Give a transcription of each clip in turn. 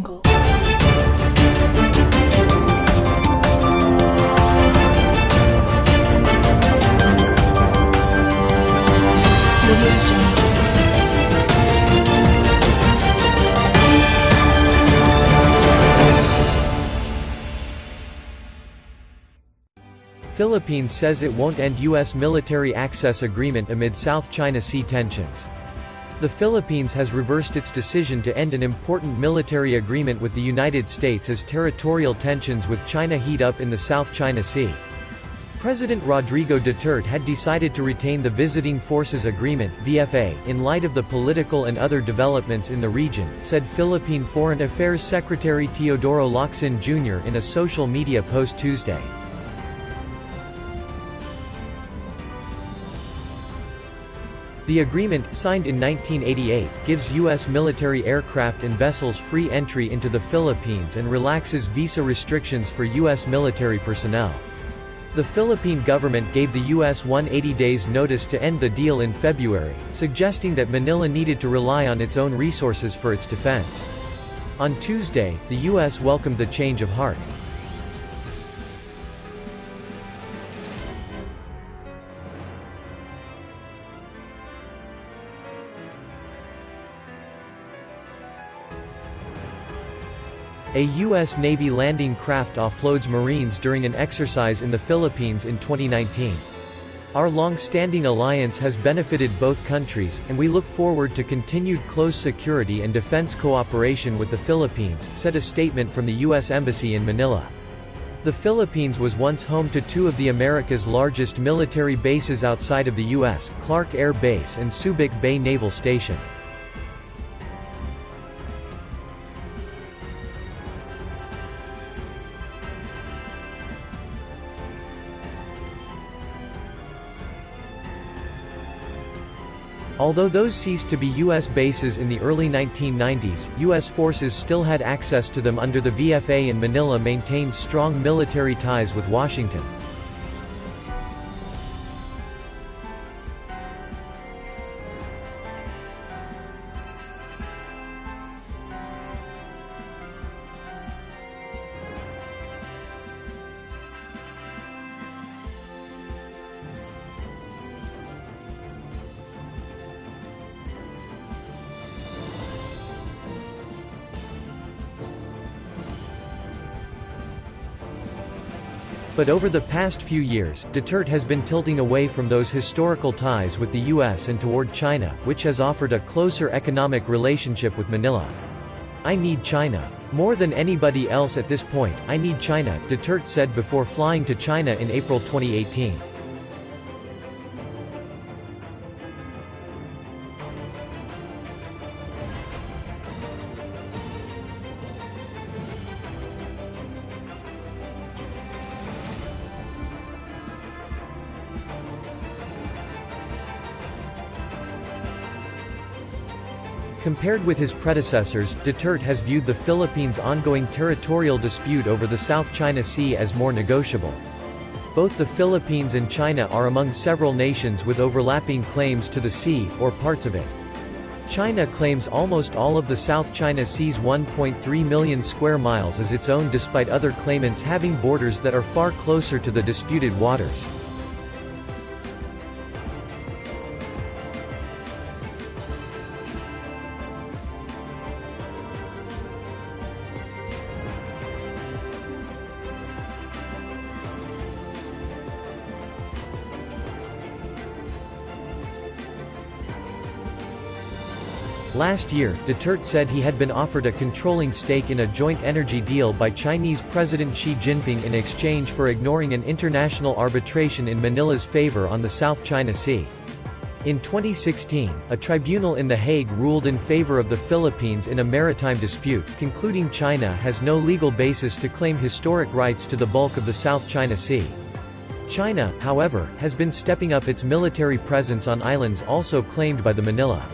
jungle. Philippines says it won't end U.S. military access agreement amid South China Sea tensions. The Philippines has reversed its decision to end an important military agreement with the United States as territorial tensions with China heat up in the South China Sea. President Rodrigo Duterte had decided to retain the Visiting Forces Agreement (VFA) in light of the political and other developments in the region, said Philippine Foreign Affairs Secretary Teodoro Locsin Jr. in a social media post Tuesday. The agreement, signed in 1988, gives U.S. military aircraft and vessels free entry into the Philippines and relaxes visa restrictions for U.S. military personnel. The Philippine government gave the U.S. 180 days notice to end the deal in February, suggesting that Manila needed to rely on its own resources for its defense. On Tuesday, the U.S. welcomed the change of heart. A U.S. Navy landing craft offloads Marines during an exercise in the Philippines in 2019. Our long-standing alliance has benefited both countries, and we look forward to continued close security and defense cooperation with the Philippines, said a statement from the U.S. Embassy in Manila. The Philippines was once home to two of the America's largest military bases outside of the U.S., Clark Air Base and Subic Bay Naval Station. Although those ceased to be U.S. bases in the early 1990s, U.S. forces still had access to them under the VFA, and Manila maintained strong military ties with Washington. But over the past few years, Duterte has been tilting away from those historical ties with the U.S. and toward China, which has offered a closer economic relationship with Manila. "I need China. More than anybody else at this point, I need China," Duterte said before flying to China in April 2018. Compared with his predecessors, Duterte has viewed the Philippines' ongoing territorial dispute over the South China Sea as more negotiable. Both the Philippines and China are among several nations with overlapping claims to the sea, or parts of it. China claims almost all of the South China Sea's 1.3 million square miles as its own, despite other claimants having borders that are far closer to the disputed waters. Last year, Duterte said he had been offered a controlling stake in a joint energy deal by Chinese President Xi Jinping in exchange for ignoring an international arbitration in Manila's favor on the South China Sea. In 2016, a tribunal in The Hague ruled in favor of the Philippines in a maritime dispute, concluding China has no legal basis to claim historic rights to the bulk of the South China Sea. China, however, has been stepping up its military presence on islands also claimed by the Manila.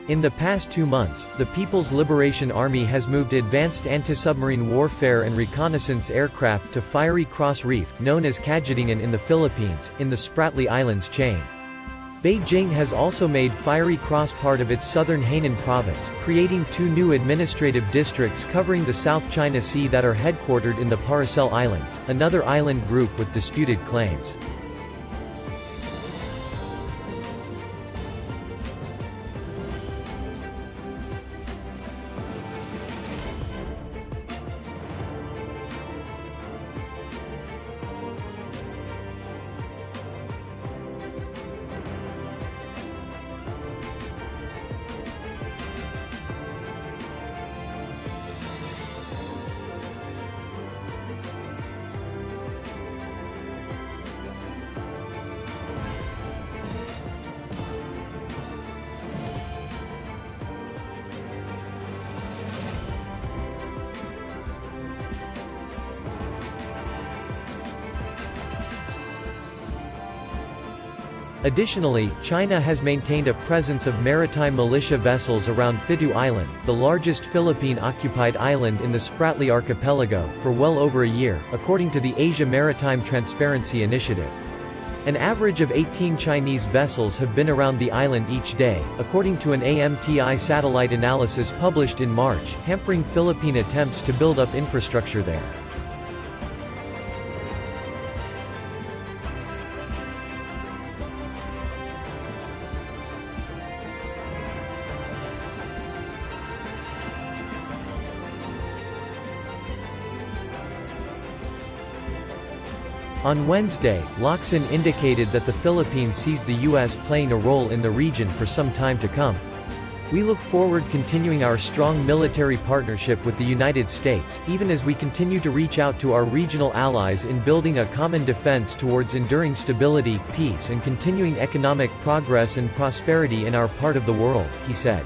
In the past 2 months, the People's Liberation Army has moved advanced anti-submarine warfare and reconnaissance aircraft to Fiery Cross Reef, known as Kajadingan in the Philippines, in the Spratly Islands chain. Beijing has also made Fiery Cross part of its southern Hainan province, creating 2 new administrative districts covering the South China Sea that are headquartered in the Paracel Islands, another island group with disputed claims. Additionally, China has maintained a presence of maritime militia vessels around Thitu Island, the largest Philippine-occupied island in the Spratly Archipelago, for well over a year, according to the Asia Maritime Transparency Initiative. An average of 18 Chinese vessels have been around the island each day, according to an AMTI satellite analysis published in March, hampering Philippine attempts to build up infrastructure there. On Wednesday, Locsin indicated that the Philippines sees the U.S. playing a role in the region for some time to come. We look forward continuing our strong military partnership with the United States, even as we continue to reach out to our regional allies in building a common defense towards enduring stability, peace and continuing economic progress and prosperity in our part of the world, he said.